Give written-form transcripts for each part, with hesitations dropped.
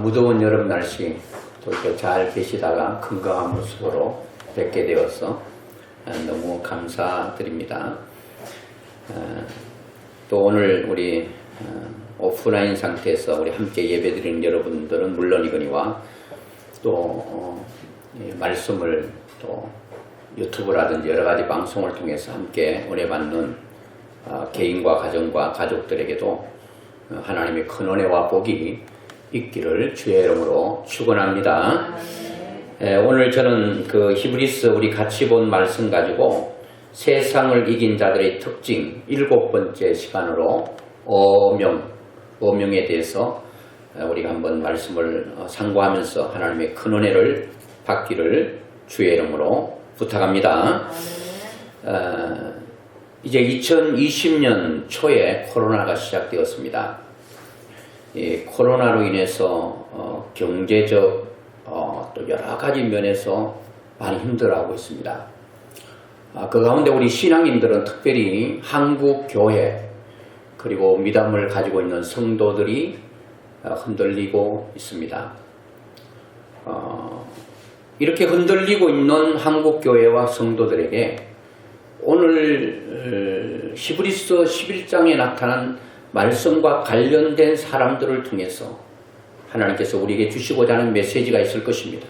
무더운 여름 날씨 또 이렇게 잘 계시다가 건강한 모습으로 뵙게 되어서 너무 감사드립니다. 또 오늘 우리 오프라인 상태에서 우리 함께 예배드리는 여러분들은 물론이거니와 또 말씀을 또 유튜브라든지 여러 가지 방송을 통해서 함께 은혜 받는 개인과 가정과 가족들에게도 하나님의 큰 은혜와 복이 있기를 주의 이름으로 축원합니다. 오늘 저는 그 히브리서 우리 같이 본 말씀 가지고 세상을 이긴 자들의 특징 7번째 시간으로 어명에 대해서 우리가 한번 말씀을 상고하면서 하나님의 큰 은혜를 받기를 주의 이름으로 부탁합니다. 이제 2020년 초에 코로나가 시작되었습니다. 이 코로나로 인해서 경제적 또 여러 가지 면에서 많이 힘들어하고 있습니다. 그 가운데 우리 신앙인들은 특별히 한국 교회 그리고 믿음을 가지고 있는 성도들이 흔들리고 있습니다. 이렇게 흔들리고 있는 한국 교회와 성도들에게 오늘 히브리서 11장에 나타난 말씀과 관련된 사람들을 통해서 하나님께서 우리에게 주시고자 하는 메시지가 있을 것입니다.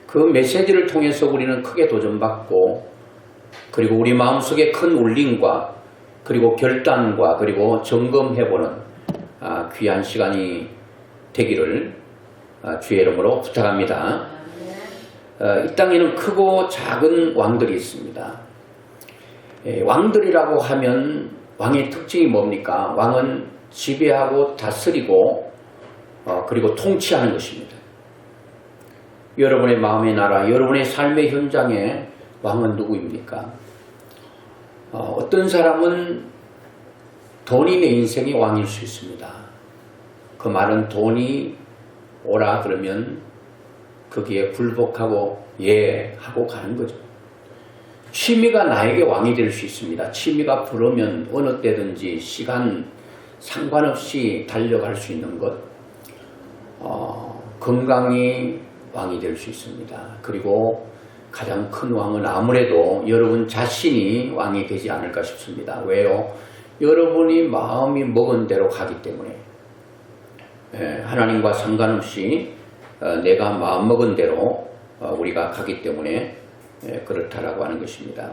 그 메시지를 통해서 우리는 크게 도전받고 그리고 우리 마음속에 큰 울림과 그리고 결단과 그리고 점검해보는 귀한 시간이 되기를 주의 이름으로 부탁합니다. 이 땅에는 크고 작은 왕들이 있습니다. 왕들이라고 하면 왕의 특징이 뭡니까? 왕은 지배하고 다스리고 그리고 통치하는 것입니다. 여러분의 마음의 나라, 여러분의 삶의 현장에 왕은 누구입니까? 어떤 사람은 돈이 내 인생의 왕일 수 있습니다. 그 말은 돈이 오라 그러면 거기에 굴복하고 예 하고 가는 거죠. 취미가 나에게 왕이 될 수 있습니다. 취미가 부르면 어느 때든지 시간 상관없이 달려갈 수 있는 것. 건강이 왕이 될 수 있습니다. 그리고 가장 큰 왕은 아무래도 여러분 자신이 왕이 되지 않을까 싶습니다. 왜요? 여러분이 마음이 먹은 대로 가기 때문에 하나님과 상관없이 내가 마음먹은 대로 우리가 가기 때문에 그렇다라고 하는 것입니다.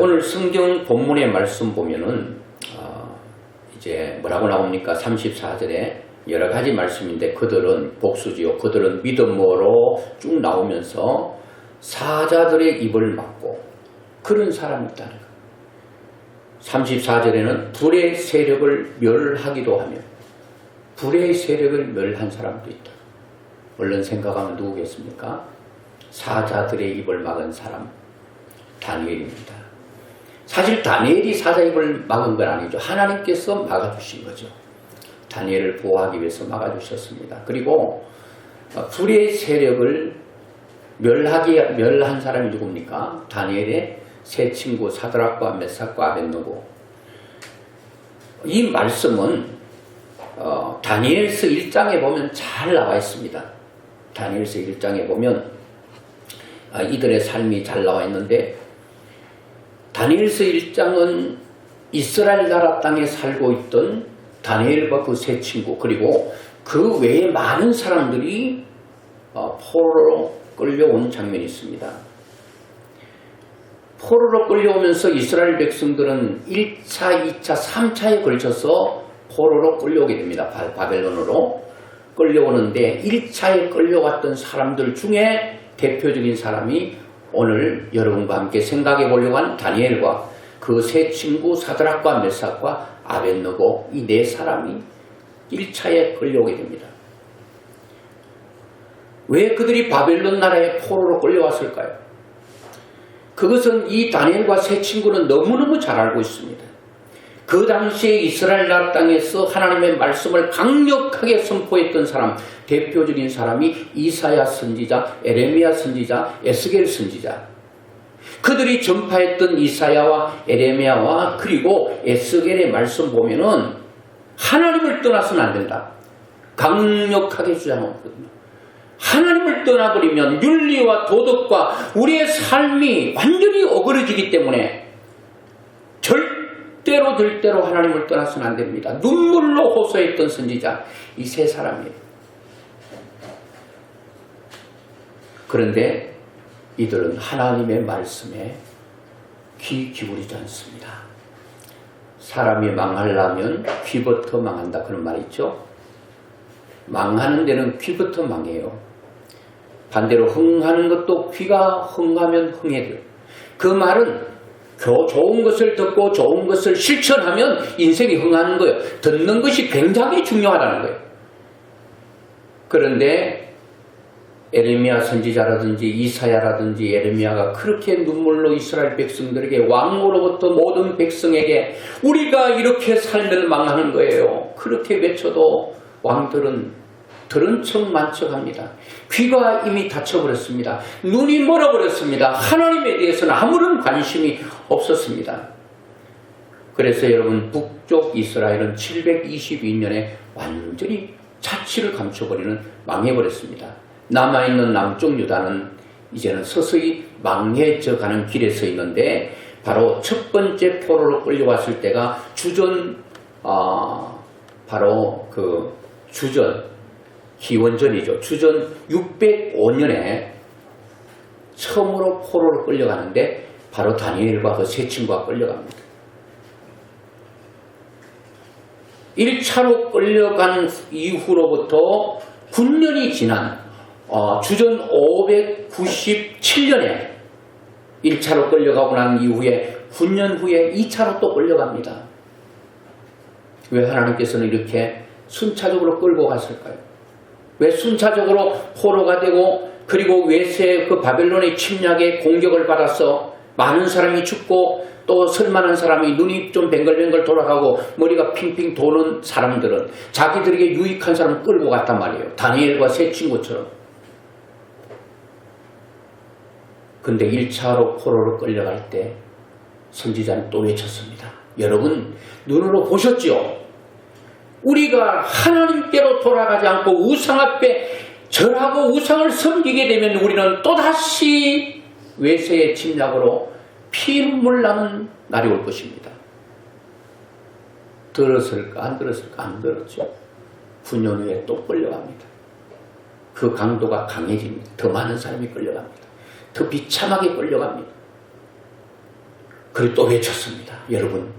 오늘 성경 본문의 말씀 보면은 이제 뭐라고 나옵니까? 34절에 여러 가지 말씀인데 그들은 복수지요. 그들은 믿음으로 쭉 나오면서 사자들의 입을 막고 그런 사람이 있다는 거예요. 34절에는 불의 세력을 멸하기도 하며 불의 세력을 멸한 사람도 있다. 얼른 생각하면 누구겠습니까? 사자들의 입을 막은 사람 다니엘입니다. 사실 다니엘이 사자 입을 막은 건 아니죠. 하나님께서 막아주신 거죠. 다니엘을 보호하기 위해서 막아주셨습니다. 그리고 불의 세력을 멸한 사람이 누굽니까? 다니엘의 세 친구 사드락과 메삭과 아벳느고. 이 말씀은 다니엘서 1장에 보면 잘 나와 있습니다. 다니엘서 1장에 보면 이들의 삶이 잘 나와 있는데 다니엘서 1장은 이스라엘 나라 땅에 살고 있던 다니엘과 그 세 친구 그리고 그 외에 많은 사람들이 포로로 끌려온 장면이 있습니다. 포로로 끌려오면서 이스라엘 백성들은 1차, 2차, 3차에 걸쳐서 포로로 끌려오게 됩니다. 바벨론으로 끌려오는데 1차에 끌려왔던 사람들 중에 대표적인 사람이 오늘 여러분과 함께 생각해 보려고 한 다니엘과 그 세 친구 사드락과 메삭과 아벳느고 이 네 사람이 1차에 끌려오게 됩니다. 왜 그들이 바벨론 나라의 포로로 끌려왔을까요? 그것은 이 다니엘과 세 친구는 너무너무 잘 알고 있습니다. 그 당시에 이스라엘 나라 땅에서 하나님의 말씀을 강력하게 선포했던 사람, 대표적인 사람이 이사야 선지자, 에레미야 선지자, 에스겔 선지자. 그들이 전파했던 이사야와 에레미야와 그리고 에스겔의 말씀 보면은 하나님을 떠나서는 안 된다. 강력하게 주장하거든요. 하나님을 떠나버리면 윤리와 도덕과 우리의 삶이 완전히 어그러지기 때문에 절대로 하나님을 떠나서는 안 됩니다. 눈물로 호소했던 선지자 이 세 사람이에요. 그런데 이들은 하나님의 말씀에 귀 기울이지 않습니다. 사람이 망하려면 귀부터 망한다 그런 말 있죠. 망하는 데는 귀부터 망해요. 반대로 흥하는 것도 귀가 흥하면 흥해요. 그 말은 좋은 것을 듣고 좋은 것을 실천하면 인생이 흥하는 거예요. 듣는 것이 굉장히 중요하다는 거예요. 그런데 에레미야 선지자라든지 이사야라든지 에레미야가 그렇게 눈물로 이스라엘 백성들에게 왕으로부터 모든 백성에게 우리가 이렇게 살면 망하는 거예요. 그렇게 외쳐도 왕들은 들은 척 만척합니다. 귀가 이미 닫혀버렸습니다. 눈이 멀어버렸습니다. 하나님에 대해서는 아무런 관심이 없었습니다. 그래서 여러분 북쪽 이스라엘은 722년에 완전히 자취를 감춰버리는 망해버렸습니다. 남아있는 남쪽 유다는 이제는 서서히 망해져가는 길에 서 있는데 바로 첫 번째 포로로 끌려왔을 때가 바로 주전 기원전이죠. 주전 605년에 처음으로 포로로 끌려가는데 바로 다니엘과 그 세 친구가 끌려갑니다. 1차로 끌려간 이후로부터 9년이 지난 주전 597년에 1차로 끌려가고 난 이후에 9년 후에 2차로 또 끌려갑니다. 왜 하나님께서는 이렇게 순차적으로 끌고 갔을까요? 왜 순차적으로 포로가 되고 그리고 외세 그 바벨론의 침략에 공격을 받아서 많은 사람이 죽고 또 설만한 사람이 눈이 좀 뱅글뱅글 돌아가고 머리가 핑핑 도는 사람들은 자기들에게 유익한 사람을 끌고 갔단 말이에요. 다니엘과 세 친구처럼. 근데 1차로 포로로 끌려갈 때 선지자는 또 외쳤습니다. 여러분 눈으로 보셨지요? 우리가 하나님께로 돌아가지 않고 우상 앞에 절하고 우상을 섬기게 되면 우리는 또다시 외세의 침략으로 피눈물 나는 날이 올 것입니다. 들었을까 안 들었을까? 안 들었죠. 9년 후에 또 끌려갑니다. 그 강도가 강해집니다. 더 많은 사람이 끌려갑니다. 더 비참하게 끌려갑니다. 그리고 또 외쳤습니다. 여러분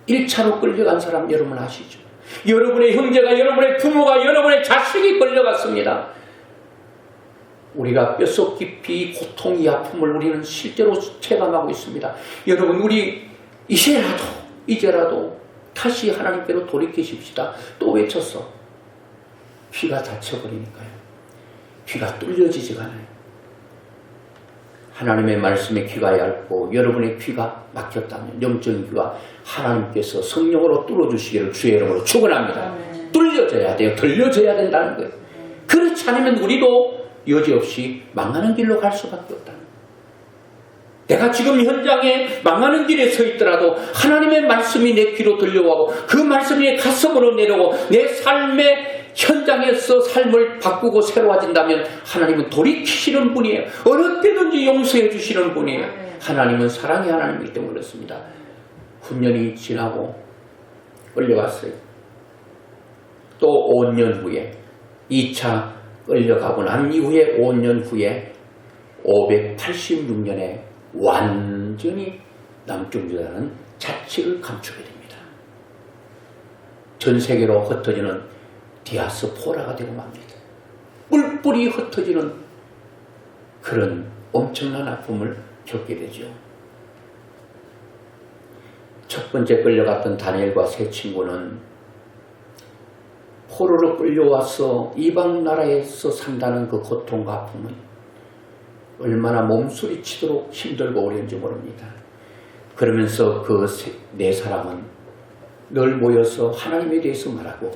1차로 끌려간 사람 여러분 아시죠? 여러분의 형제가 여러분의 부모가 여러분의 자식이 끌려갔습니다. 우리가 뼛속 깊이 고통 이 아픔을 우리는 실제로 체감하고 있습니다. 여러분 우리 이제라도 다시 하나님께로 돌이키십시다. 또 외쳤어. 귀가 닫혀버리니까요. 귀가 뚫려지지가 않아요. 하나님의 말씀에 귀가 얇고 여러분의 귀가 막혔다면 영적인 귀가 하나님께서 성령으로 뚫어주시기를 주의 이름으로 축원합니다. 뚫려져야 돼요. 들려져야 된다는 거예요. 그렇지 않으면 우리도 여지없이 망하는 길로 갈 수밖에 없다는 거예요. 내가 지금 현장에 망하는 길에 서 있더라도 하나님의 말씀이 내 귀로 들려오고 그 말씀이 내 가슴으로 내려오고 내 삶의 현장에서 삶을 바꾸고 새로워진다면 하나님은 돌이키시는 분이에요. 어느 때든지 용서해 주시는 분이에요. 하나님은 사랑의 하나님이기 때문에 그렇습니다. 9년이 지나고 끌려갔어요. 또 5년 후에 2차 끌려가고 난 이후에 5년 후에 586년에 완전히 남쪽 유다는 자치를 감추게 됩니다. 전 세계로 흩어지는 디아스포라가 되고 맙니다. 뿔뿔이 흩어지는 그런 엄청난 아픔을 겪게 되죠. 첫 번째 끌려갔던 다니엘과 세 친구는 포로로 끌려와서 이방 나라에서 산다는 그 고통과 아픔은 얼마나 몸소리치도록 힘들고 어려운지 모릅니다. 그러면서 그 네 사람은 늘 모여서 하나님에 대해서 말하고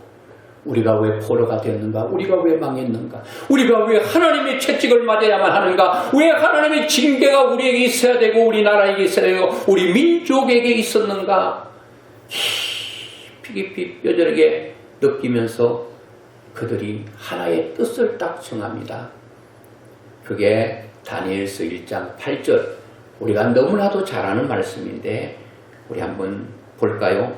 우리가 왜 포로가 되었는가? 우리가 왜 망했는가? 우리가 왜 하나님의 채찍을 맞아야만 하는가? 왜 하나님의 징계가 우리에게 있어야 되고 우리 나라에게 있어야 되고 우리 민족에게 있었는가? 깊이 뼈저리게 느끼면서 그들이 하나의 뜻을 딱 정합니다. 그게 다니엘서 1장 8절. 우리가 너무나도 잘 아는 말씀인데 우리 한번 볼까요?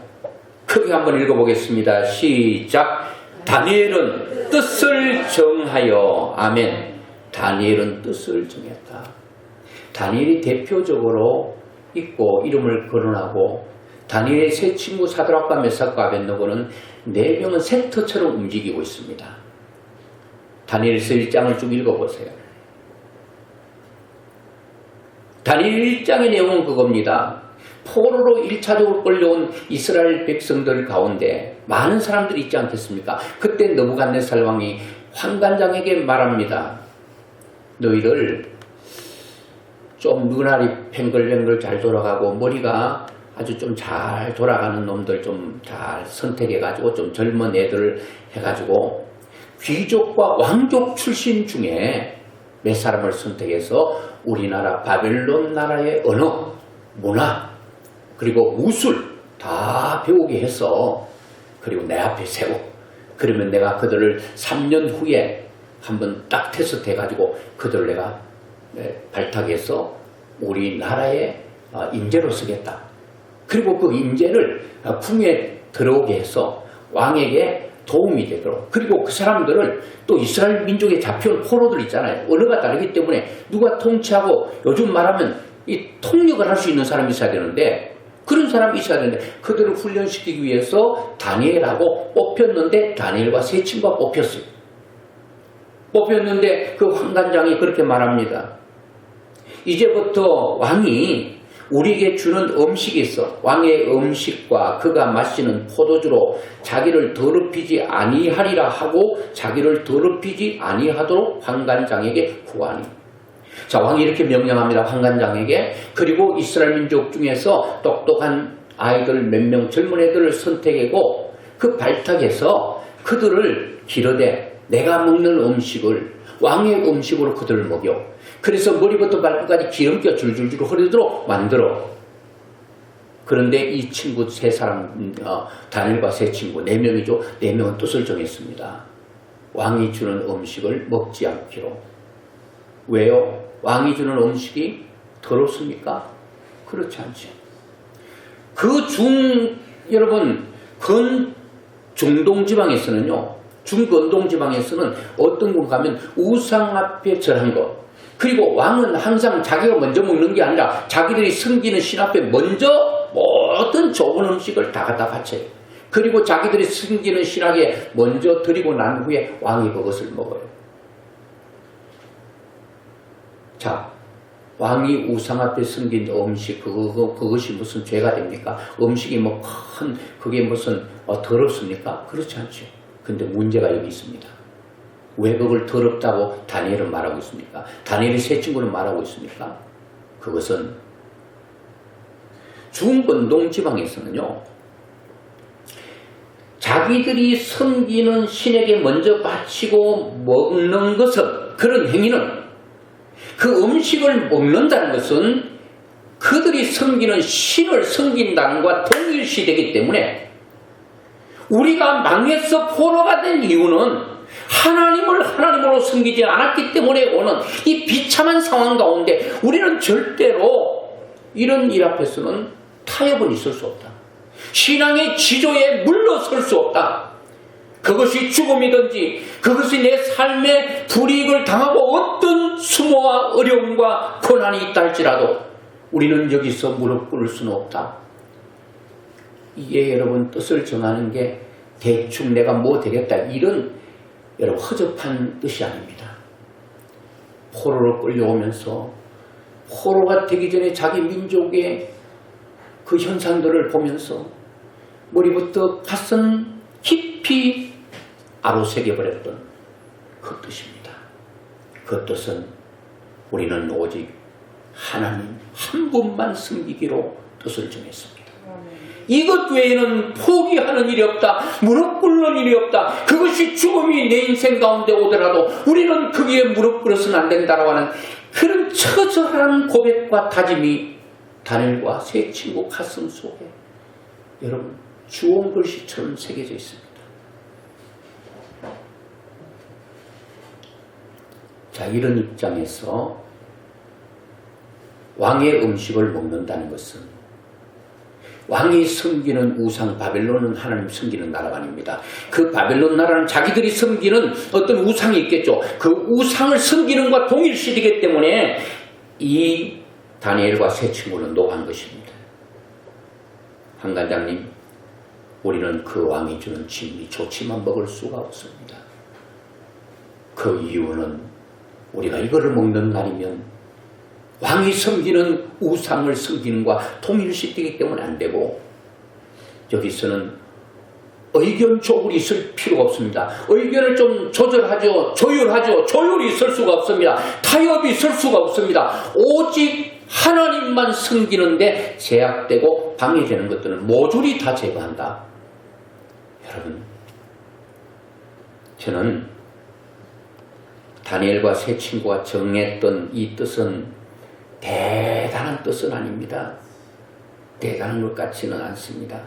크게 한번 읽어보겠습니다. 시작. 다니엘은 뜻을 정하여. 아멘. 다니엘은 뜻을 정했다. 다니엘이 대표적으로 있고 이름을 거론하고 다니엘의 세 친구 사드락과 메삭과 아벳느고는 4명은 섹터처럼 움직이고 있습니다. 다니엘서 1장을 쭉 읽어보세요. 다니엘 1장의 내용은 그겁니다. 포로로 1차적으로 끌려온 이스라엘 백성들 가운데 많은 사람들이 있지 않겠습니까? 그때 느부갓네살 왕이 환관장에게 말합니다. 너희를 좀 눈알이 팽글팽글 잘 돌아가고 머리가 아주 좀 잘 돌아가는 놈들 좀 잘 선택해가지고 좀 젊은 애들을 해가지고 귀족과 왕족 출신 중에 몇 사람을 선택해서 우리나라 바벨론 나라의 언어, 문화, 그리고 무술 다 배우게 해서 그리고 내 앞에 세워. 그러면 내가 그들을 3년 후에 한번 딱 테스트 해가지고 그들을 내가 발탁해서 우리나라의 인재로 쓰겠다. 그리고 그 인재를 궁에 들어오게 해서 왕에게 도움이 되도록. 그리고 그 사람들을 또 이스라엘 민족에 잡혀온 포로들 있잖아요. 언어가 다르기 때문에 누가 통치하고 요즘 말하면 이 통역을 할 수 있는 사람이 있어야 되는데 그런 사람이 있어야 되는데 그들을 훈련시키기 위해서 다니엘하고 뽑혔는데 다니엘과 세 친구가 뽑혔어요. 뽑혔는데 그 환관장이 그렇게 말합니다. 이제부터 왕이 우리에게 주는 음식이 있어. 왕의 음식과 그가 마시는 포도주로 자기를 더럽히지 아니하리라 하고 자기를 더럽히지 아니하도록 환관장에게 구하니. 자, 왕이 이렇게 명령합니다. 환관장에게. 그리고 이스라엘 민족 중에서 똑똑한 아이들 몇 명 젊은 애들을 선택하고 그 발탁해서 그들을 기르되 내가 먹는 음식을 왕의 음식으로 그들을 먹여. 그래서 머리부터 발끝까지 기름기가 줄줄줄 흐르도록 만들어. 그런데 이 친구 세 사람, 다니엘과 세 친구, 4명이죠. 4명은 뜻을 정했습니다. 왕이 주는 음식을 먹지 않기로. 왜요? 왕이 주는 음식이 더럽습니까? 그렇지 않죠. 여러분, 중동 지방에서는요, 중건동 지방에서는 어떤 곳 가면 우상 앞에 절한 것, 그리고 왕은 항상 자기가 먼저 먹는 게 아니라 자기들이 섬기는 신 앞에 먼저 모든 좋은 음식을 다 갖다 바쳐요. 그리고 자기들이 섬기는 신에게 먼저 드리고 난 후에 왕이 그것을 먹어요. 자, 왕이 우상 앞에 섬긴 음식 그것이 무슨 죄가 됩니까? 음식이 뭐 그게 무슨 더럽습니까? 그렇지 않죠. 근데 문제가 여기 있습니다. 왜 그걸 더럽다고 다니엘은 말하고 있습니까? 다니엘의 세 친구는 말하고 있습니까? 그것은 중건동 지방에서는요, 자기들이 섬기는 신에게 먼저 바치고 먹는 것은, 그런 행위는, 그 음식을 먹는다는 것은 그들이 섬기는 신을 섬긴다는 것과 동일시되기 때문에 우리가 망해서 포로가 된 이유는 하나님을 하나님으로 섬기지 않았기 때문에 오는 이 비참한 상황 가운데 우리는 절대로 이런 일 앞에서는 타협은 있을 수 없다. 신앙의 지조에 물러설 수 없다. 그것이 죽음이든지 그것이 내 삶의 불이익을 당하고 어떤 수모와 어려움과 고난이 있다 할지라도 우리는 여기서 무릎 꿇을 수는 없다. 이게 여러분 뜻을 정하는 게 대충 내가 뭐 되겠다 이런 여러분 허접한 뜻이 아닙니다. 포로로 끌려오면서 포로가 되기 전에 자기 민족의 그 현상들을 보면서 머리부터 가슴 깊이 아로새겨버렸던 그 뜻입니다. 그 뜻은 우리는 오직 하나님 한 분만 섬기기로 뜻을 정했습니다. 이것 외에는 포기하는 일이 없다. 무릎 꿇는 일이 없다. 그것이 죽음이 내 인생 가운데 오더라도 우리는 거기에 무릎 꿇어서는 안 된다라고 하는 그런 처절한 고백과 다짐이 다니엘과 세 친구 가슴 속에 여러분 주홍 글씨처럼 새겨져 있습니다. 자, 이런 입장에서 왕의 음식을 먹는다는 것은 왕이 섬기는 우상 바벨론은 하나님 섬기는 나라가 아닙니다. 그 바벨론 나라는 자기들이 섬기는 어떤 우상이 있겠죠. 그 우상을 섬기는 것과 동일시되기 때문에 이 다니엘과 세 친구는 노한 것입니다. 한 관장님, 우리는 그 왕이 주는 진리 좋지만 먹을 수가 없습니다. 그 이유는 우리가 이거를 먹는 날이면 왕이 섬기는 우상을 섬기는 것과 동일시되기 때문에 안 되고, 여기서는 의견 조율이 있을 필요가 없습니다. 의견을 좀 조절하죠. 조율이 있을 수가 없습니다. 타협이 있을 수가 없습니다. 오직 하나님만 섬기는데 제약되고 방해되는 것들은 모조리 다 제거한다. 여러분, 저는 다니엘과 세 친구가 정했던 이 뜻은 대단한 뜻은 아닙니다. 대단한 것 같지는 않습니다.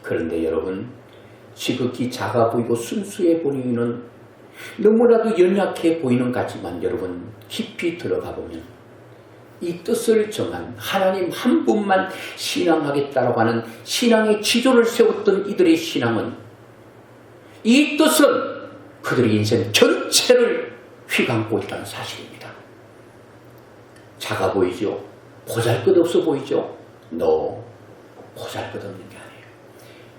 그런데 여러분, 지극히 작아 보이고 순수해 보이는, 너무나도 연약해 보이는 것 같지만 여러분 깊이 들어가 보면 이 뜻을 정한 하나님 한 분만 신앙하겠다라고 하는 신앙의 지조를 세웠던 이들의 신앙은, 이 뜻은 그들의 인생 전체를 휘감고 있다는 사실입니다. 작아 보이죠? 보잘것없어 보이죠? 보잘것없는 게 아니에요.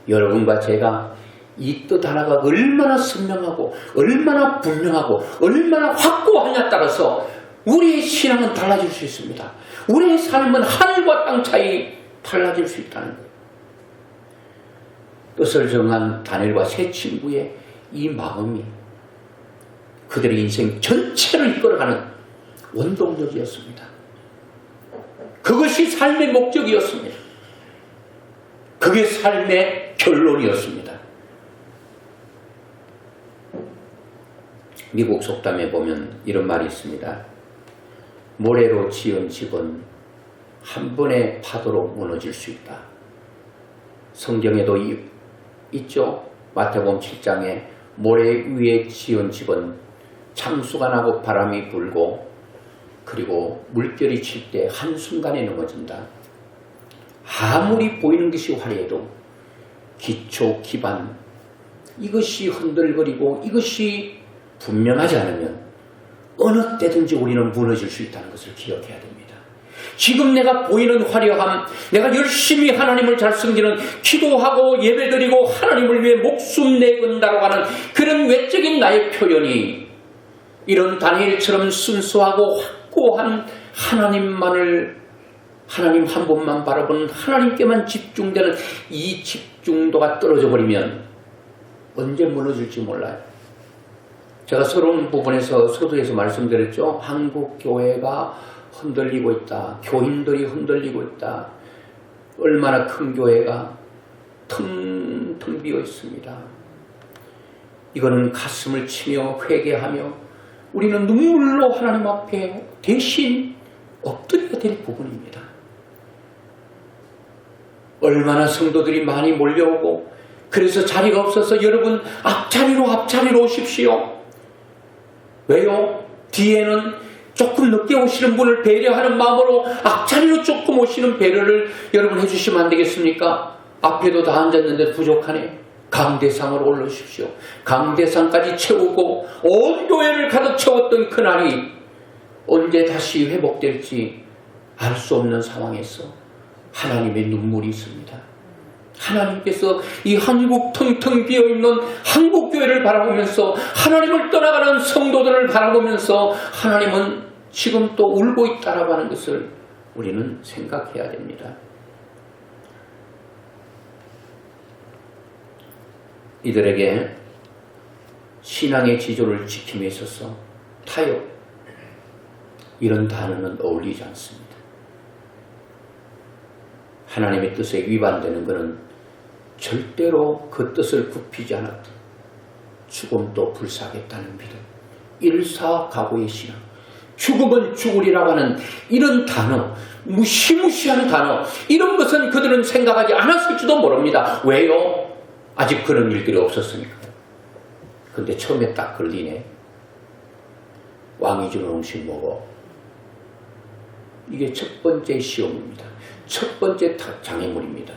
여러분과 제가 이 뜻 하나가 얼마나 선명하고 얼마나 분명하고 얼마나 확고하냐에 따라서 우리의 신앙은 달라질 수 있습니다. 우리의 삶은 하늘과 땅 차이 달라질 수 있다는 거예요. 뜻을 정한 다니엘과 세 친구의 이 마음이 그들의 인생 전체를 이끌어가는 원동력이었습니다. 그것이 삶의 목적이었습니다. 그게 삶의 결론이었습니다. 미국 속담에 보면 이런 말이 있습니다. 모래로 지은 집은 한 번의 파도로 무너질 수 있다. 성경에도 있죠. 마태복음 7장에 모래 위에 지은 집은 창수가 나고 바람이 불고 그리고 물결이 칠 때 한순간에 넘어진다. 아무리 보이는 것이 화려해도 기초, 기반, 이것이 흔들거리고 이것이 분명하지 않으면 어느 때든지 우리는 무너질 수 있다는 것을 기억해야 됩니다. 지금 내가 보이는 화려함, 내가 열심히 하나님을 잘 섬기는, 기도하고 예배드리고 하나님을 위해 목숨 내건다고 하는 그런 외적인 나의 표현이 이런 다니엘처럼 순수하고 확고한 하나님 한 분만 바라보는 하나님께만 집중되는 이 집중도가 떨어져 버리면 언제 무너질지 몰라요. 제가 서론 부분에서 서두에서 말씀드렸죠. 한국 교회가 흔들리고 있다. 교인들이 흔들리고 있다. 얼마나 큰 교회가 텅텅 비어 있습니다. 이거는 가슴을 치며 회개하며 우리는 눈물로 하나님 앞에 대신 엎드려야 될 부분입니다. 얼마나 성도들이 많이 몰려오고 그래서 자리가 없어서 여러분 앞자리로 오십시오. 왜요? 뒤에는 조금 늦게 오시는 분을 배려하는 마음으로 앞자리로 조금 오시는 배려를 여러분 해주시면 안 되겠습니까? 앞에도 다 앉았는데 부족하네. 강대상으로 올라오십시오. 강대상까지 채우고 온 교회를 가득 채웠던 그날이 언제 다시 회복될지 알 수 없는 상황에서 하나님의 눈물이 있습니다. 하나님께서 이 한국 텅텅 비어있는 한국교회를 바라보면서 하나님을 떠나가는 성도들을 바라보면서 하나님은 지금 또 울고 있다라고 하는 것을 우리는 생각해야 됩니다. 이들에게 신앙의 지조를 지킴에 있어서 타협, 이런 단어는 어울리지 않습니다. 하나님의 뜻에 위반되는 것은 절대로 그 뜻을 굽히지 않았다. 죽음도 불사하겠다는 믿음, 일사각오의 신앙, 죽음은 죽으리라고 하는 이런 단어, 무시무시한 단어, 이런 것은 그들은 생각하지 않았을지도 모릅니다. 왜요? 아직 그런 일들이 없었으니까. 근데 처음에 딱 걸리네. 왕이 주는 음식 먹어. 이게 첫 번째 시험입니다. 첫 번째 장애물입니다.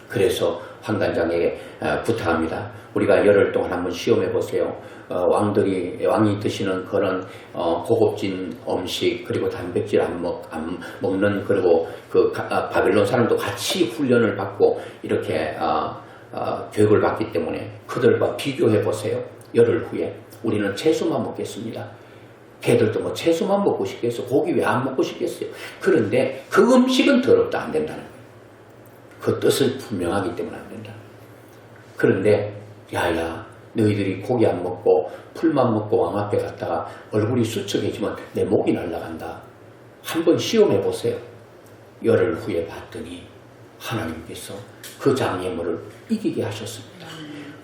그래서 황단장에게 부탁합니다. 우리가 열흘 동안 한번 시험해 보세요. 왕이 드시는 그런 고급진 음식, 그리고 단백질 안 먹는, 그리고 바벨론 사람도 같이 훈련을 받고 이렇게 교육을 받기 때문에 그들과 비교해 보세요. 열흘 후에 우리는 채소만 먹겠습니다. 걔들도 뭐 채소만 먹고 싶겠어? 고기 왜 안 먹고 싶겠어요? 그런데 그 음식은 더럽다, 안 된다는 거예요. 그 뜻을 분명하기 때문에 안 된다. 그런데 야야, 너희들이 고기 안 먹고 풀만 먹고 왕 앞에 갔다가 얼굴이 수척해지면 내 목이 날아간다. 한번 시험해 보세요. 열흘 후에 봤더니 하나님께서 그 장애물을 이기게 하셨습니다.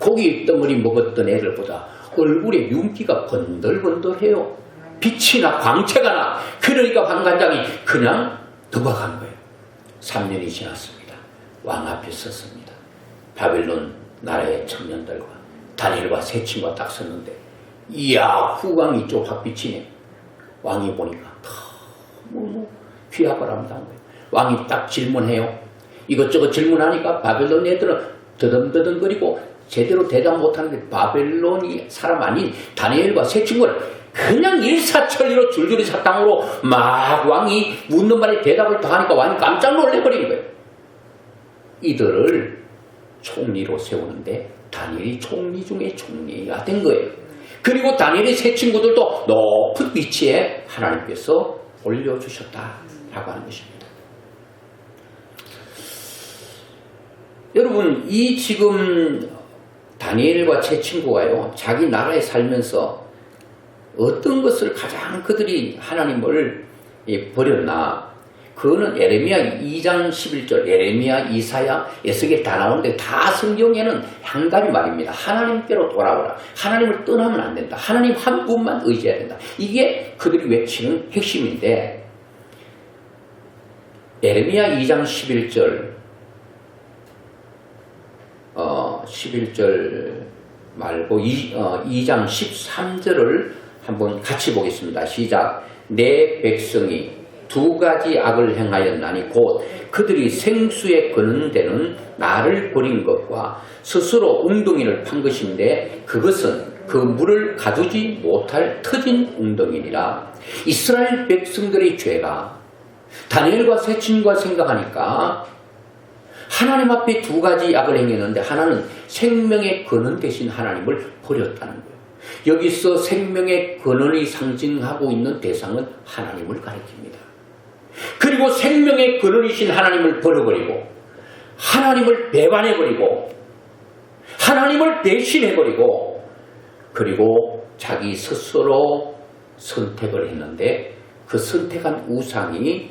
고기 덩어리 먹었던 애들보다 얼굴에 윤기가 번들번들해요. 빛이 나, 광채가 나. 그러니까 황관장이 그냥 넘어간 거예요. 3년이 지났습니다. 왕 앞에 섰습니다. 바벨론 나라의 청년들과 다니엘과 세 친구가 딱 섰는데, 이야, 후광이 좀 확 비치네. 왕이 보니까 너무 귀하고 아름다운 거예요. 왕이 딱 질문해요. 이것저것 질문하니까 바벨론 애들은 더듬더듬거리고 제대로 대답 못하는데, 바벨론이 사람 아닌 다니엘과 세 친구는 그냥 일사천리로 줄줄이 사탕으로 막 왕이 묻는 말에 대답을 더 하니까 왕이 깜짝 놀래버린 거예요. 이들을 총리로 세우는데 다니엘이 총리 중에 총리가 된 거예요. 그리고 다니엘의 세 친구들도 높은 위치에 하나님께서 올려주셨다라고 하는 것입니다. 여러분, 이 지금 다니엘과 세 친구가요, 자기 나라에 살면서 어떤 것을 가장 그들이 하나님을 버렸나? 그거는 에레미야 2장 11절, 에레미야, 이사야, 에스겔 다 나오는데 다 성경에는 한 가지 말입니다. 하나님께로 돌아오라. 하나님을 떠나면 안 된다. 하나님 한 분만 의지해야 된다. 이게 그들이 외치는 핵심인데, 에레미야 2장 11절, 11절 말고 2장 13절을 한번 같이 보겠습니다. 시작. 내 백성이 두 가지 악을 행하였나니 곧 그들이 생수에 거는 데는 나를 버린 것과 스스로 웅덩이를 판 것인데 그것은 그 물을 가두지 못할 터진 웅덩이니라. 이스라엘 백성들의 죄가 다니엘과 세 친구가 생각하니까 하나님 앞에 두 가지 악을 행했는데, 하나는 생명의 근원 대신 하나님을 버렸다는 거예요. 여기서 생명의 근원이 상징하고 있는 대상은 하나님을 가리킵니다. 그리고 생명의 근원이신 하나님을 버려버리고 하나님을 배반해버리고 하나님을 배신해버리고 그리고 자기 스스로 선택을 했는데, 그 선택한 우상이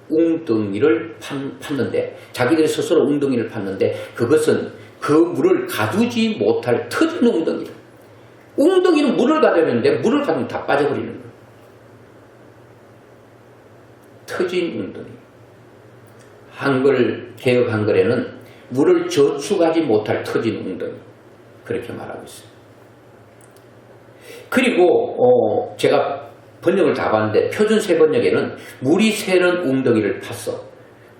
웅덩이를 팠는데, 자기들이 스스로 웅덩이를 팠는데 그것은 그 물을 가두지 못할 터진 웅덩이. 웅덩이는 물을 가두는데 물을 가두면 다 빠져버리는 거예요. 터진 웅덩이. 한글, 개혁 한글에는 물을 저축하지 못할 터진 웅덩이, 그렇게 말하고 있어요. 그리고 제가 번역을 다 봤는데 표준세 번역에는 물이 새는 웅덩이를 팠어.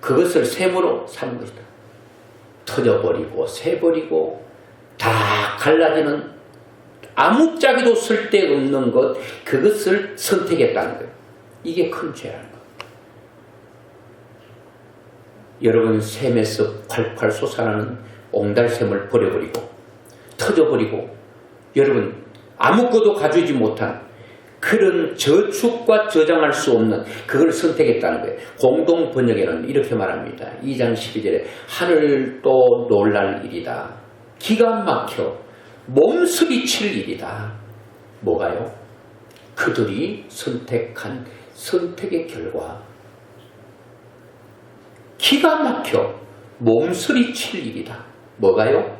그것을 샘으로 사는 것이다. 터져버리고 새버리고 다 갈라지는 아무짝에도 쓸데없는 것, 그것을 선택했다는 거예요. 이게 큰 죄라는 거예요. 여러분, 샘에서 콸콸 솟아나는 옹달샘을 버려버리고 터져버리고 여러분 아무것도 가지지 못한 그런 저축과 저장할 수 없는 그걸 선택했다는 거예요. 공동 번역에는 이렇게 말합니다. 2장 12절에 하늘도 놀랄 일이다. 기가 막혀 몸서리 칠 일이다. 뭐가요? 그들이 선택한 선택의 결과 기가 막혀 몸서리칠 일이다. 뭐가요?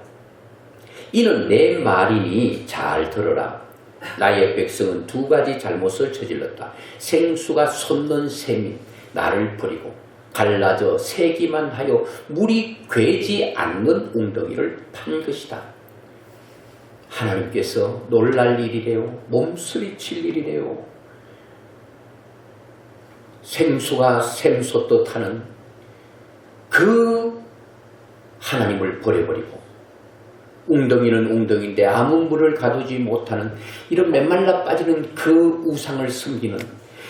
이는 내 말이니 잘 들어라. 나의 백성은 두 가지 잘못을 저질렀다. 생수가 솟는 샘이 나를 버리고 갈라져 새기만 하여 물이 괴지 않는 웅덩이를 판 것이다. 하나님께서 놀랄 일이래요. 몸서리칠 일이래요. 생수가 샘솟듯 하는 그 하나님을 버려버리고 웅덩이는 웅덩이인데 아무 물을 가두지 못하는 이런 메말라 빠지는 그 우상을 섬기는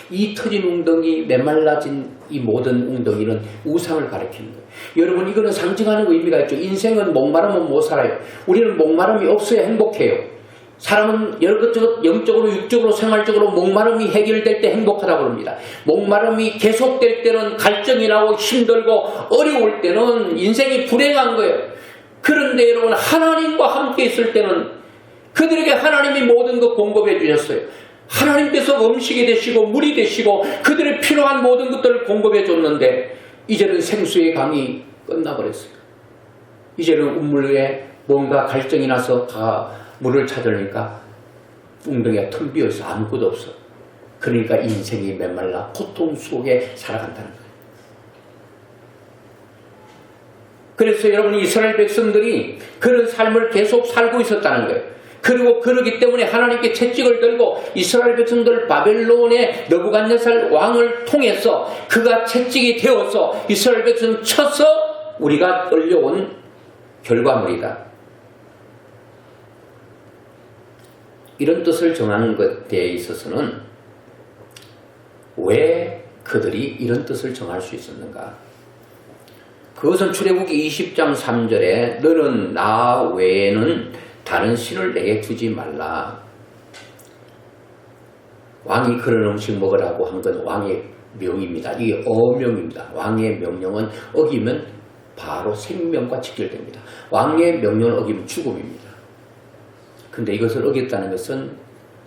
이 터진 웅덩이, 메말라진 이 모든 웅덩이는 우상을 가리키는 거예요. 여러분, 이거는 상징하는 의미가 있죠. 인생은 목마르면 못 살아요. 우리는 목마름이 없어야 행복해요. 사람은 여러 것저것 영적으로, 육적으로, 생활적으로 목마름이 해결될 때 행복하다고 합니다. 목마름이 계속될 때는 갈증이 나고 힘들고 어려울 때는 인생이 불행한 거예요. 그런데 여러분, 하나님과 함께 있을 때는 그들에게 하나님이 모든 것 공급해 주셨어요. 하나님께서 음식이 되시고 물이 되시고 그들의 필요한 모든 것들을 공급해 줬는데 이제는 생수의 강이 끝나버렸어요. 이제는 우물에 뭔가 갈증이 나서 다 물을 찾으니까 웅덩이가 텅 비어서 아무것도 없어. 그러니까 인생이 메말라 고통 속에 살아간다는 거예요. 그래서 여러분, 이스라엘 백성들이 그런 삶을 계속 살고 있었다는 거예요. 그리고 그러기 때문에 하나님께 채찍을 들고 이스라엘 백성들을 바벨론의 느부갓네살 왕을 통해서 그가 채찍이 되어서 이스라엘 백성을 쳐서 우리가 끌려온 결과물이다. 이런 뜻을 정하는 것에 있어서는 왜 그들이 이런 뜻을 정할 수 있었는가? 그것은 출애굽기 20장 3절에 너는 나 외에는 다른 신을 내게 주지 말라. 왕이 그런 음식 먹으라고 한 건 왕의 명입니다. 이게 어명입니다. 왕의 명령은 어기면 바로 생명과 직결됩니다. 왕의 명령을 어기면 죽음입니다. 근데 이것을 어겼다는 것은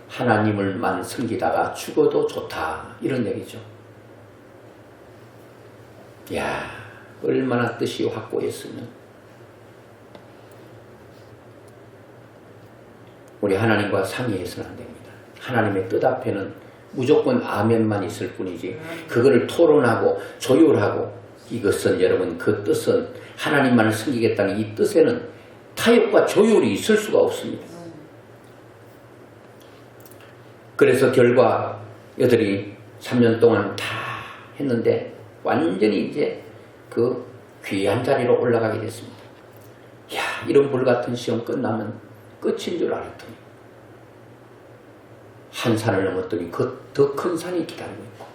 하나님을만 섬기다가 죽어도 좋다, 이런 얘기죠. 야, 얼마나 뜻이 확고했으면. 우리 하나님과 상의해서는 안 됩니다. 하나님의 뜻 앞에는 무조건 아멘만 있을 뿐이지 그거를 토론하고 조율하고, 이것은 여러분, 그 뜻은 하나님만을 섬기겠다는 이 뜻에는 타협과 조율이 있을 수가 없습니다. 그래서 결과 여들이 3년 동안 다 했는데 완전히 이제 그 귀한 자리로 올라가게 됐습니다. 야, 이런 불같은 시험 끝나면 끝인 줄 알았더니 한 산을 넘었더니 그 더 큰 산이 기다리고 있고,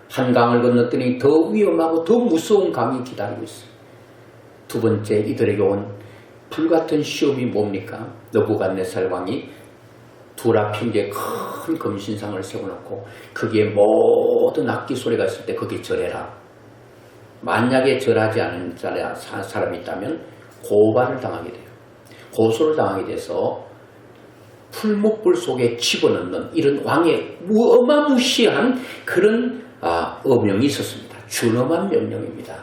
한 강을 건넜더니 더 위험하고 더 무서운 강이 기다리고 있어요. 두 번째 이들에게 온 불같은 시험이 뭡니까? 느부갓네살 왕이 두라핀기에 큰 금신상을 세워놓고 거기에 모든 악기 소리가 있을 때 거기에 절해라. 만약에 절하지 않은 사람이 있다면 고발을 당하게 돼요. 고소를 당하게 돼서 풀목불 속에 집어넣는 이런 왕의 어마무시한 그런 어명이 있었습니다. 준엄한 명령입니다.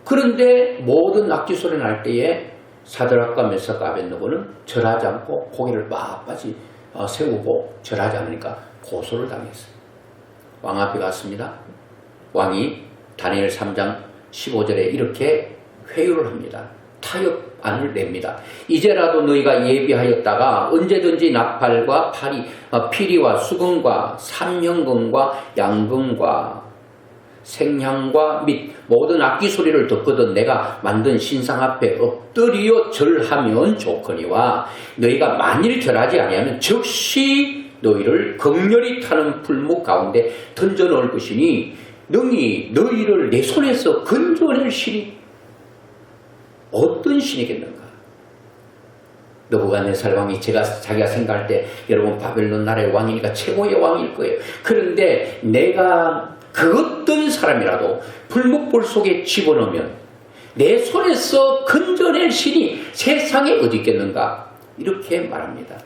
그런데 모든 악기 소리 날 때에 사드락과 메삭과 아벳느고는 절하지 않고 고개를 빳빳이 세우고 절하지 않으니까 고소를 당했어요. 왕 앞에 갔습니다. 왕이 다니엘 3장 15절에 이렇게 회유를 합니다. 타협안을 냅니다. 이제라도 너희가 예비하였다가 언제든지 나팔과 피리와 수금과 삼형금과 양금과 생향과 및 모든 악기 소리를 듣거든 내가 만든 신상 앞에 엎드려 절하면 좋거니와 너희가 만일 절하지 아니하면 즉시 너희를 극렬히 타는 풀목 가운데 던져 넣을 것이니 능히 너희를 내 손에서 건져낼 신이 어떤 신이겠는가? 느부갓네살 왕이 자기가 생각할 때 여러분 바벨론 나라의 왕이니까 최고의 왕일 거예요. 그런데 내가 그 어떤 사람이라도 풀목불 속에 집어넣으면 내 손에서 건져낼 신이 세상에 어디 있겠는가? 이렇게 말합니다.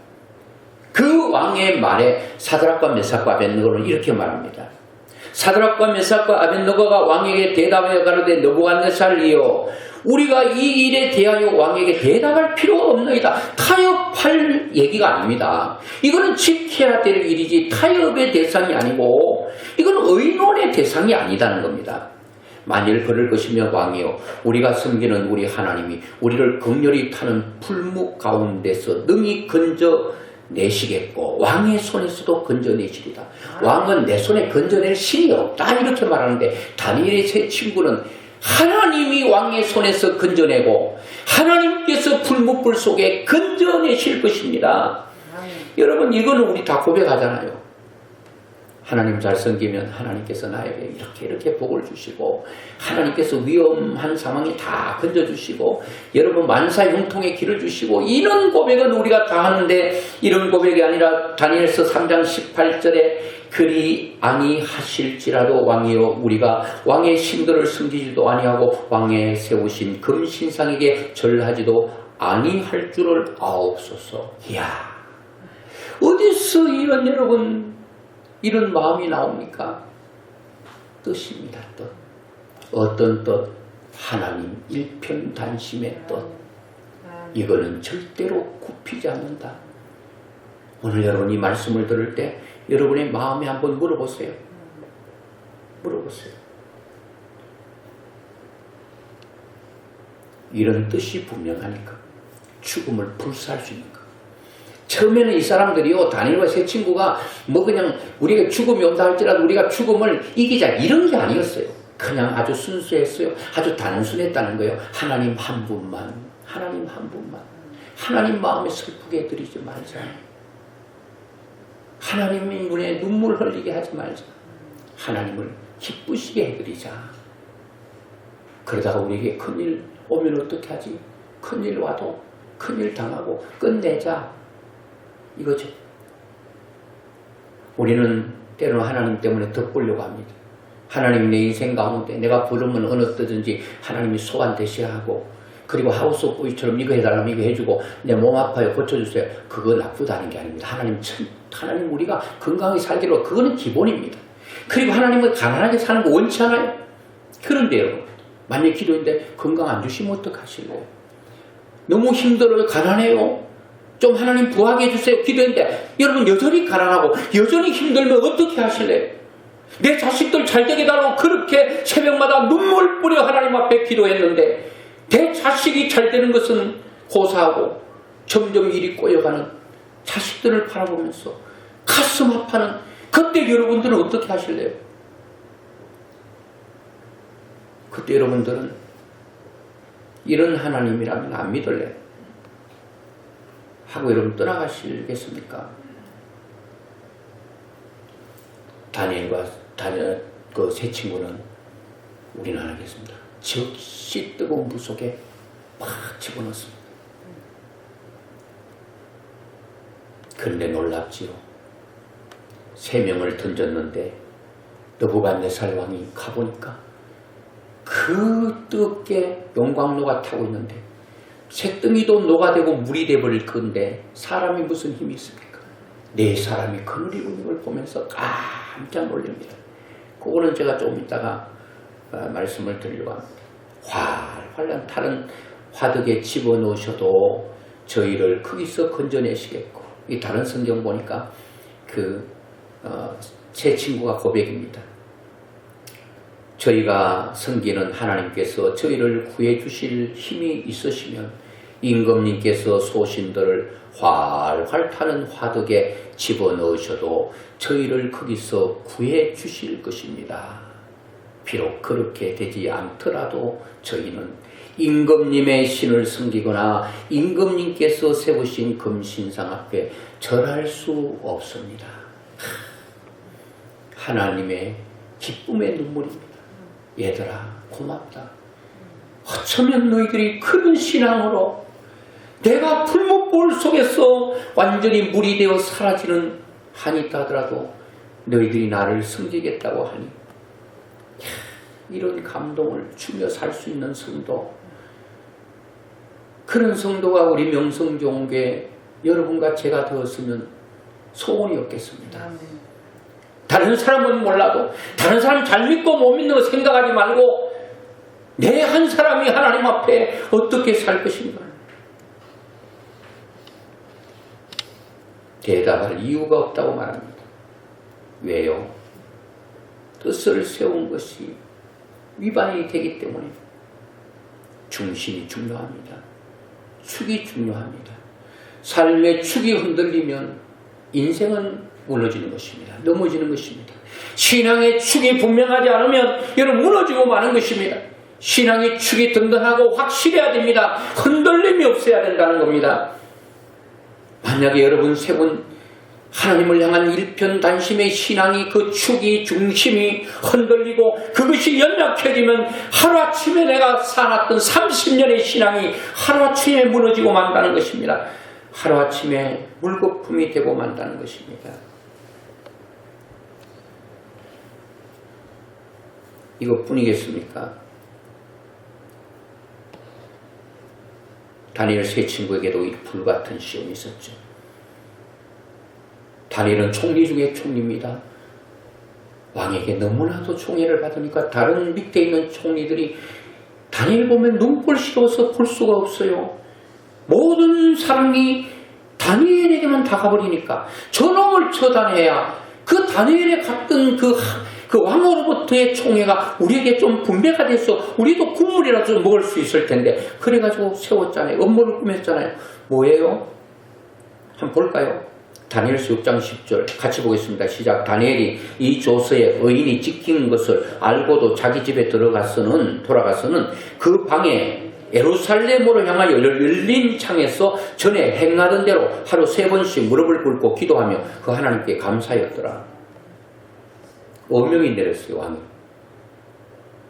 그 왕의 말에 사드락과 메삭과 아벳느고는 이렇게 말합니다. 사드락과 메삭과 아벳느고가 왕에게 대답하여 가로되 느부갓네살이여 우리가 이 일에 대하여 왕에게 대답할 필요가 없나이다. 타협할 얘기가 아닙니다. 이거는 지켜야 될 일이지 타협의 대상이 아니고 이건 의논의 대상이 아니다는 겁니다. 만일 그럴 것이면 왕이여 우리가 섬기는 우리 하나님이 우리를 극렬히 타는 풀무 가운데서 능히 건져내시겠고 왕의 손에서도 건져내시리다. 왕은 내 손에 건져낼 신이 없다 이렇게 말하는데 다니엘의 세 친구는 하나님이 왕의 손에서 건져내고 하나님께서 풀무불 속에 건져내실 것입니다. 여러분 이거는 우리 다 고백하잖아요. 하나님 잘 섬기면 하나님께서 나에게 이렇게 복을 주시고 하나님께서 위험한 상황에 다 건져주시고 여러분 만사 형통의 길을 주시고 이런 고백은 우리가 다 하는데 이런 고백이 아니라 다니엘서 3장 18절에 그리 아니하실지라도 왕이여 우리가 왕의 신들을 섬기지도 아니하고 왕의 세우신 금신상에게 절하지도 아니할 줄을 아옵소서. 이야 어디서 이런 여러분 이런 마음이 나옵니까? 뜻입니다. 뜻. 어떤 뜻? 하나님 일편단심의 뜻. 이거는 절대로 굽히지 않는다. 오늘 여러분이 말씀을 들을 때 여러분의 마음에 한번 물어보세요. 물어보세요. 이런 뜻이 분명하니까 죽음을 불사할 수 있는 것. 처음에는 이 사람들이요 다니엘과 세 친구가 뭐 그냥 우리가 죽음이 온다 할지라도 우리가 죽음을 이기자 이런 게 아니었어요. 그냥 아주 순수했어요. 아주 단순했다는 거예요. 하나님 한 분만 하나님 한 분만 하나님 마음에 슬프게 해드리지 말자. 하나님의 눈에 눈물 흘리게 하지 말자. 하나님을 기쁘시게 해드리자. 그러다가 우리에게 큰일 오면 어떻게 하지? 큰일 와도 큰일 당하고 끝내자. 이거죠. 우리는 때로는 하나님 때문에 덕보려고 합니다. 하나님 내 인생 가운데 내가 부르면 어느 때든지 하나님이 소환되셔야 하고 그리고 하우스 오브 보이처럼 이거 해달라면 이거 해주고 내 몸 아파요 고쳐주세요. 그거 나쁘다는 게 아닙니다. 하나님 우리가 건강하게 살기로 그거는 기본입니다. 그리고 하나님은 가난하게 사는 거 원치 않아요. 그런데 여러분 만약 기도인데 건강 안 주시면 어떡하실래요? 너무 힘들어요. 가난해요. 좀 하나님 부하게 해주세요. 기도했는데 여러분 여전히 가난하고 여전히 힘들면 어떻게 하실래요? 내 자식들 잘 되게 달라고 그렇게 새벽마다 눈물 뿌려 하나님 앞에 기도했는데 내 자식이 잘 되는 것은 고사하고 점점 일이 꼬여가는 자식들을 바라보면서 가슴 아파하는 그때 여러분들은 어떻게 하실래요? 그때 여러분들은 이런 하나님이라면 안 믿을래요? 하고 여러분 떠나가시겠습니까? 다니엘과 그 세 친구는 우리는 안 하겠습니다. 즉시 뜨거운 물 속에 막 집어넣습니다. 그런데 놀랍지요. 3명을 던졌는데 느부갓네살 왕이 가보니까 그 뜨겁게 용광로가 타고 있는데 새덩이도 녹아되고 물이 돼버릴 건데 사람이 무슨 힘이 있습니까? 네 사람이 그늘이 있는 걸 보면서 깜짝 놀랍니다. 그거는 제가 조금 이따가 말씀을 드리려고 합니다. 활활 타는 화덕에 집어넣으셔도 저희를 거기서 건져내시겠고 이 다른 성경 보니까 제 친구가 고백입니다. 저희가 섬기는 하나님께서 저희를 구해 주실 힘이 있으시면 임금님께서 소신들을 활활 타는 화덕에 집어넣으셔도 저희를 거기서 구해 주실 것입니다. 비록 그렇게 되지 않더라도 저희는 임금님의 신을 섬기거나 임금님께서 세우신 금신상 앞에 절할 수 없습니다. 하나님의 기쁨의 눈물입니다. 얘들아 고맙다. 어쩌면 너희들이 큰 신앙으로 내가 풀무불 속에서 완전히 물이 되어 사라지는 한이 있다 하더라도 너희들이 나를 섬기겠다고 하니 이런 감동을 주며 살 수 있는 성도, 그런 성도가 우리 명성종교에 여러분과 제가 되었으면 소원이 없겠습니다. 다른 사람은 몰라도 다른 사람 잘 믿고 못 믿는 거 생각하지 말고 내 한 사람이 하나님 앞에 어떻게 살 것인가. 대답할 이유가 없다고 말합니다. 왜요? 뜻을 세운 것이 위반이 되기 때문에 중심이 중요합니다. 축이 중요합니다. 삶의 축이 흔들리면 인생은 무너지는 것입니다. 넘어지는 것입니다. 신앙의 축이 분명하지 않으면 여러분 무너지고 마는 것입니다. 신앙의 축이 든든하고 확실해야 됩니다. 흔들림이 없어야 된다는 겁니다. 만약에 여러분 세 분 하나님을 향한 일편단심의 신앙이 그 축이 중심이 흔들리고 그것이 연약해지면 하루아침에 내가 살았던 30년의 신앙이 하루아침에 무너지고 만다는 것입니다. 하루아침에 물거품이 되고 만다는 것입니다. 이것뿐이겠습니까? 다니엘 세 친구에게도 이 불같은 시험이 있었죠. 다니엘은 총리 중에 총리입니다. 왕에게 너무나도 총애를 받으니까 다른 밑에 있는 총리들이 다니엘 보면 눈꼴시러워서 볼 수가 없어요. 모든 사랑이 다니엘에게만 다 가버리니까 저놈을 처단해야 그 다니엘에 갔던 그 왕으로부터의 총애가 우리에게 좀 분배가 돼서 우리도 국물이라도 좀 먹을 수 있을 텐데 그래가지고 세웠잖아요. 음모를 꾸몄잖아요. 뭐예요? 한번 볼까요? 다니엘서 6장 10절 같이 보겠습니다. 시작. 다니엘이 이 조서에 의인이 찍힌 것을 알고도 자기 집에 돌아가서는 그 방에 예루살렘으로 향하여 열린 창에서 전에 행하던 대로 하루 3번씩 무릎을 꿇고 기도하며 그 하나님께 감사하였더라. 어명이 내렸어요. 왕이.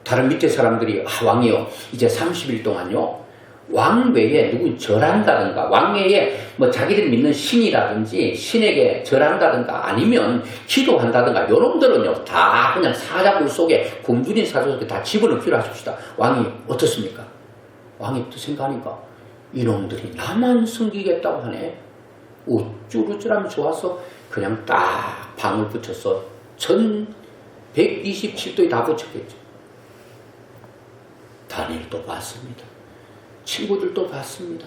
다른 밑에 사람들이 왕이요 이제 30일 동안요 왕 외에 누구 절한다든가 왕 외에 뭐 자기들 믿는 신이라든지 신에게 절한다든가 아니면 기도한다든가 요놈들은요 다 그냥 사자굴 속에 굶주린 사자 속에 다 집어넣기로 하십시다. 왕이 어떻습니까? 왕이 또 생각하니까 이놈들이 나만 섬기겠다고 하네. 우쭐우쭐하면 좋아서 그냥 딱 방을 붙여서 전 127도에 다 붙였겠죠. 다니엘도 봤습니다. 친구들도 봤습니다.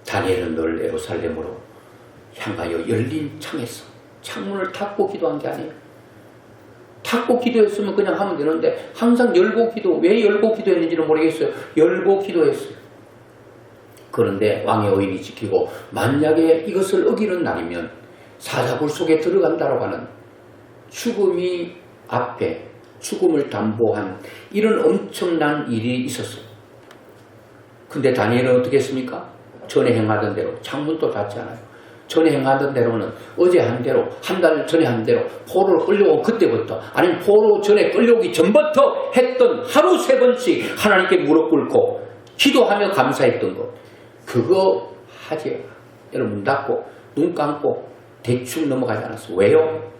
다니엘은 늘 예루살렘으로 향하여 열린 창에서 창문을 닫고 기도한 게 아니에요. 닫고 기도했으면 그냥 하면 되는데 항상 열고 기도, 왜 열고 기도했는지는 모르겠어요. 열고 기도했어요. 그런데 왕의 의인이 지키고 만약에 이것을 어기는 날이면 사자굴 속에 들어간다라고 하는 죽음이 앞에 죽음을 담보한 이런 엄청난 일이 있었어요. 근데 다니엘은 어떻게 했습니까? 전에 행하던 대로 창문도 닫지 않아요. 전에 행하던 대로는 어제 한 대로 한 달 전에 한 대로 포로를 끌려온 그때부터 아니면 포로 전에 끌려오기 전부터 했던 하루 3번씩 하나님께 무릎 꿇고 기도하며 감사했던 것 그거 하지. 여러분 문 닫고 눈 감고 대충 넘어가지 않았어요. 왜요?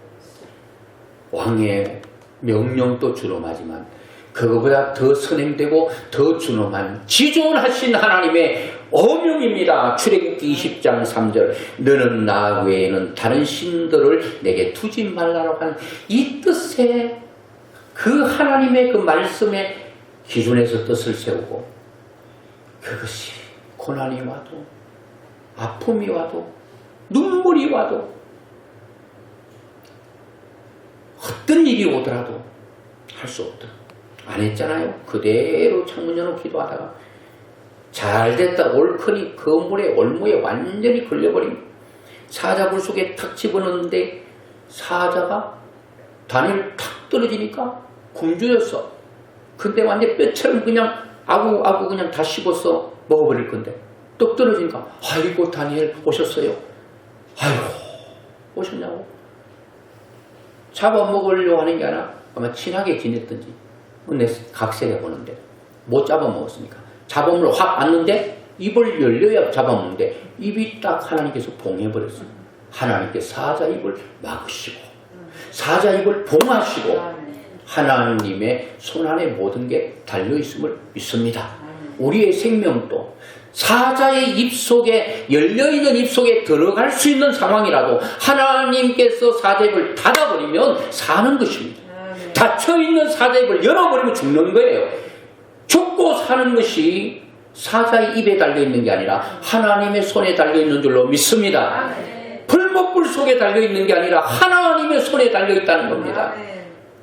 왕의 명령도 준엄하지만 그거보다 더 선행되고 더 준엄한 지존하신 하나님의 어명입니다. 출애굽기 20장 3절 너는 나 외에는 다른 신들을 내게 두지 말라라고 하는 이 뜻에 그 하나님의 그 말씀의 기준에서 뜻을 세우고 그것이 고난이 와도 아픔이 와도 눈물이 와도 어떤 일이 오더라도 할 수 없다. 안 했잖아요. 그대로 창문 열고 기도하다가 잘됐다 옳거니 건물에 올무에 완전히 걸려버립니다. 사자굴 속에 탁 집어넣는데 사자가 다니엘 탁 떨어지니까 굶주렸어. 근데 완전 뼈처럼 그냥 아구 그냥 다 씹어서 먹어버릴 건데 떡 떨어지니까 아이고 다니엘 오셨어요. 아이고 오셨냐고. 잡아먹으려고 하는 게 아니라 아마 친하게 지냈던지 내 각색해 보는데 못 잡아먹었으니까 잡아먹으러 확 왔는데 입을 열려야 잡아먹는데 입이 딱 하나님께서 봉해버렸어요. 하나님께 사자 입을 막으시고 사자 입을 봉하시고 하나님의 손안에 모든 게 달려있음을 믿습니다. 우리의 생명도 사자의 입속에, 열려있는 입속에 들어갈 수 있는 상황이라도 하나님께서 사자 입을 닫아버리면 사는 것입니다. 닫혀있는 사자 입을 열어버리면 죽는 거예요. 죽고 사는 것이 사자의 입에 달려있는 게 아니라 하나님의 손에 달려있는 줄로 믿습니다. 불목불 속에 달려있는 게 아니라 하나님의 손에 달려있다는 겁니다.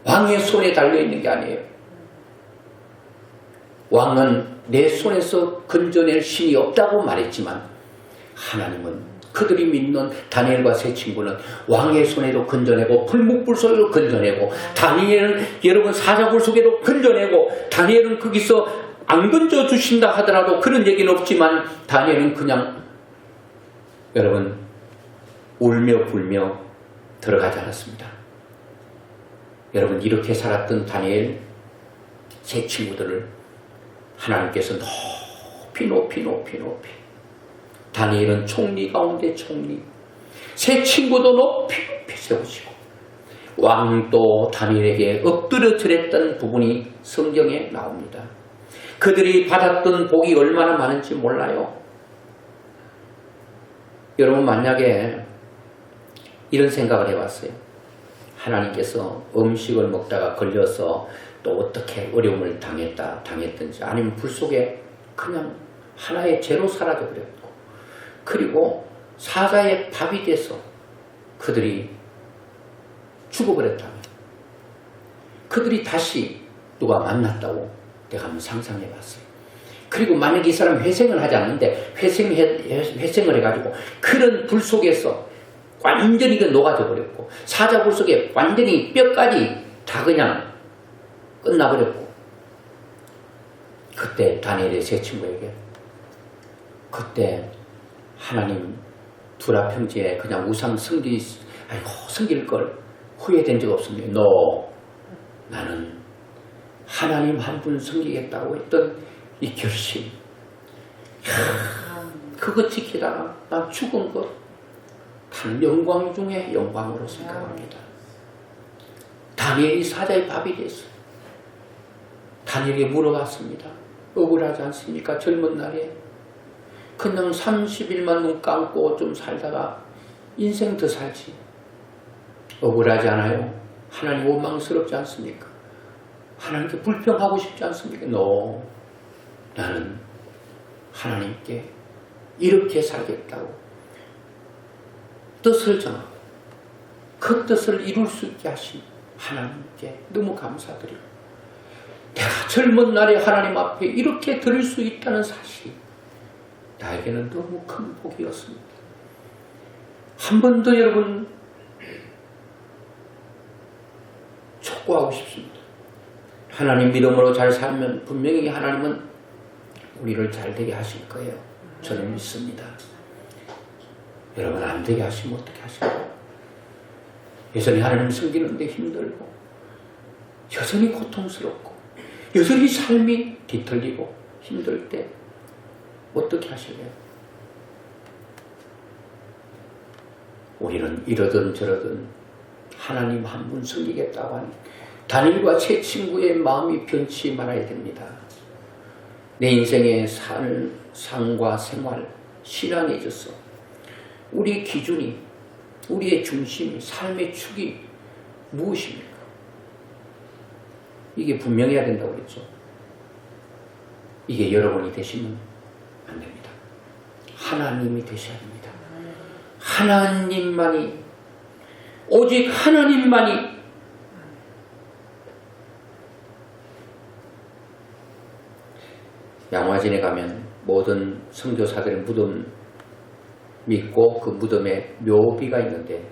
왕의 손에 달려있는 게 아니에요. 왕은 내 손에서 건져낼 신이 없다고 말했지만 하나님은 그들이 믿는 다니엘과 세 친구는 왕의 손에도 건져내고 불목불 속에도 건져내고, 다니엘은 여러분 사자굴 속에도 건져내고, 다니엘은 거기서 안 건져주신다 하더라도 그런 얘기는 없지만 다니엘은 그냥 여러분 울며 불며 들어가지 않았습니다. 여러분 이렇게 살았던 다니엘 세 친구들을 하나님께서 높이 다니엘은 총리 가운데 총리, 세 친구도 높이 세우시고 왕도 다니엘에게 엎드려 절했던 부분이 성경에 나옵니다. 그들이 받았던 복이 얼마나 많은지 몰라요. 여러분 만약에 이런 생각을 해봤어요. 하나님께서 음식을 먹다가 걸려서 또 어떻게 어려움을 당했든지, 아니면 불 속에 그냥 하나의 죄로 사라져버렸고, 그리고 사자의 밥이 돼서 그들이 죽어버렸다면 그들이 다시 누가 만났다고 내가 한번 상상해봤어요. 그리고 만약에 이 사람 회생을 하지 않는데 회생을 해가지고 그런 불 속에서 완전히 녹아져 버렸고, 사자불 속에 완전히 뼈까지 다 그냥 끝나버렸고, 그때 다니엘의 세 친구에게 그때 하나님 두라 평지에 그냥 우상 섬길 걸 후회된 적 없습니다. 나는 하나님 한 분 섬기겠다고 했던 이 결심, 그거 지키다가 난 죽은 것 단 영광 중에 영광으로 생각합니다. 다니엘이 사자의 밥이 됐어요. 다니엘에게 물어봤습니다. 억울하지 않습니까? 젊은 날에 그냥 30일만 눈 감고 좀 살다가 인생 더 살지. 억울하지 않아요? 하나님 원망스럽지 않습니까? 하나님께 불평하고 싶지 않습니까? 나는 하나님께 이렇게 살겠다고 뜻을 정하고 그 뜻을 이룰 수 있게 하신 하나님께 너무 감사드리고, 내가 젊은 날에 하나님 앞에 이렇게 드릴 수 있다는 사실이 나에게는 너무 큰 복이었습니다. 한 번 더 여러분 촉구하고 싶습니다. 하나님 믿음으로 잘 살면 분명히 하나님은 우리를 잘 되게 하실 거예요. 저는 믿습니다. 여러분 안 되게 하시면 어떻게 하실까요? 여전히 하나님 섬기는데 힘들고, 여전히 고통스럽고, 여전히 삶이 뒤틀리고 힘들 때 어떻게 하실래요? 우리는 이러든 저러든 하나님 한 분 섬기겠다고 하는 다니엘과 세 친구의 마음이 변치 말아야 됩니다. 내 인생의 삶과 생활, 신앙에 있어서 우리의 기준이, 우리의 중심이, 삶의 축이 무엇입니까? 이게 분명해야 된다고 그랬죠. 이게 여러분이 되시면 안 됩니다. 하나님이 되셔야 됩니다. 하나님만이, 오직 하나님만이 양화진에 가면 모든 선교사들의 무덤 믿고 그 무덤에 묘비가 있는데,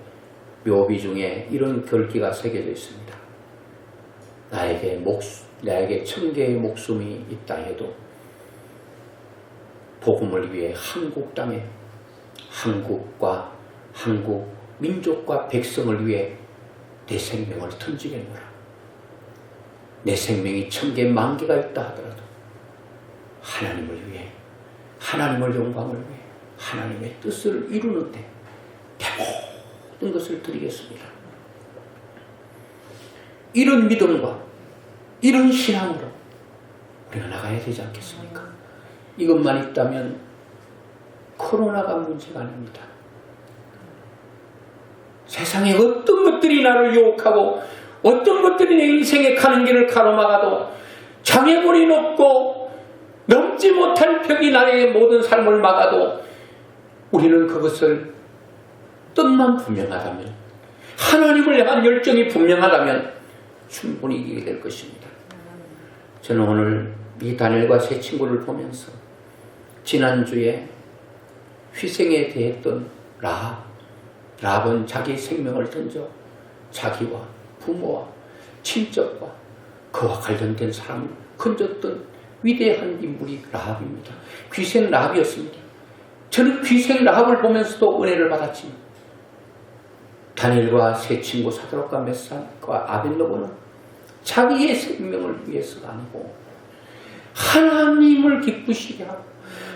묘비 중에 이런 글귀가 새겨져 있습니다. 나에게 1000개의 목숨이 있다 해도 복음을 위해 한국 땅에, 한국과 한국 민족과 백성을 위해 내 생명을 던지겠노라. 내 생명이 1000개, 10,000개가 있다 하더라도 하나님을 위해, 하나님의 영광을 위해, 하나님의 뜻을 이루는데 내 모든 것을 드리겠습니다. 이런 믿음과 이런 신앙으로 우리가 나가야 되지 않겠습니까? 이것만 있다면 코로나가 문제가 아닙니다. 세상에 어떤 것들이 나를 유혹하고 어떤 것들이 내 인생에 가는 길을 가로막아도 장애물이 높고 넘지 못할 벽이 나의 모든 삶을 막아도 우리는 그것을 뜻만 분명하다면, 하나님을 향한 열정이 분명하다면 충분히 이기게 될 것입니다. 저는 오늘 이 다니엘과 세 친구를 보면서 지난주에 희생에 대했던 라합은 자기 생명을 던져 자기와 부모와 친척과 그와 관련된 사람을 건졌던 위대한 인물이 라합입니다. 귀생 라합이었습니다. 저는 귀생 라합을 보면서도 은혜를 받았지만 다니엘과 세 친구 사드락과 메삭과 아벳노고는 자기의 생명을 위해서가 아니고 하나님을 기쁘시게 하고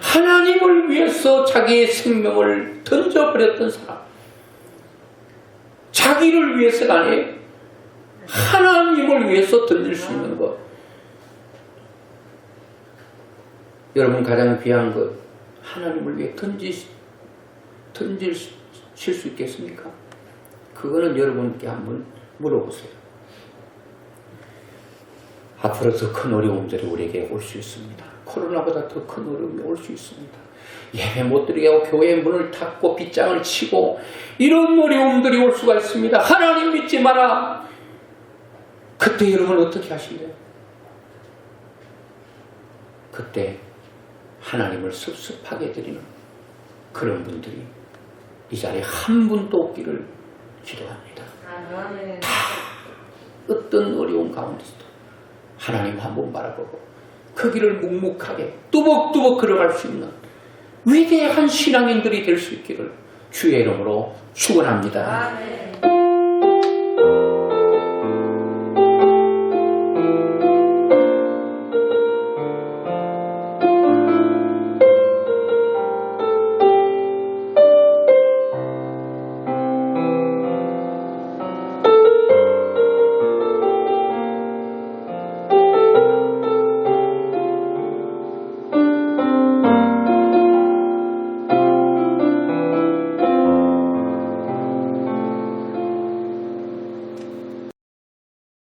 하나님을 위해서 자기의 생명을 던져버렸던 사람, 자기를 위해서가 아니에요. 하나님을 위해서 던질 수 있는 것. 여러분 가장 귀한 것, 하나님을 위해 던질 수 있겠습니까? 그거는 여러분께 한번 물어보세요. 앞으로 더 큰 어려움들이 우리에게 올 수 있습니다. 코로나보다 더 큰 어려움이 올 수 있습니다. 예배 못 드리게 하고 교회 문을 닫고 빗장을 치고 이런 어려움들이 올 수가 있습니다. 하나님 믿지 마라. 그때 여러분 어떻게 하실래요? 그때 하나님을 섭섭하게 드리는 그런 분들이 이 자리에 한 분도 없기를 기도합니다. 다 어떤 어려움 가운데서도 하나님 한 번 바라보고 그 길을 묵묵하게 뚜벅뚜벅 걸어갈 수 있는 위대한 신앙인들이 될 수 있기를 주의 이름으로 축원합니다.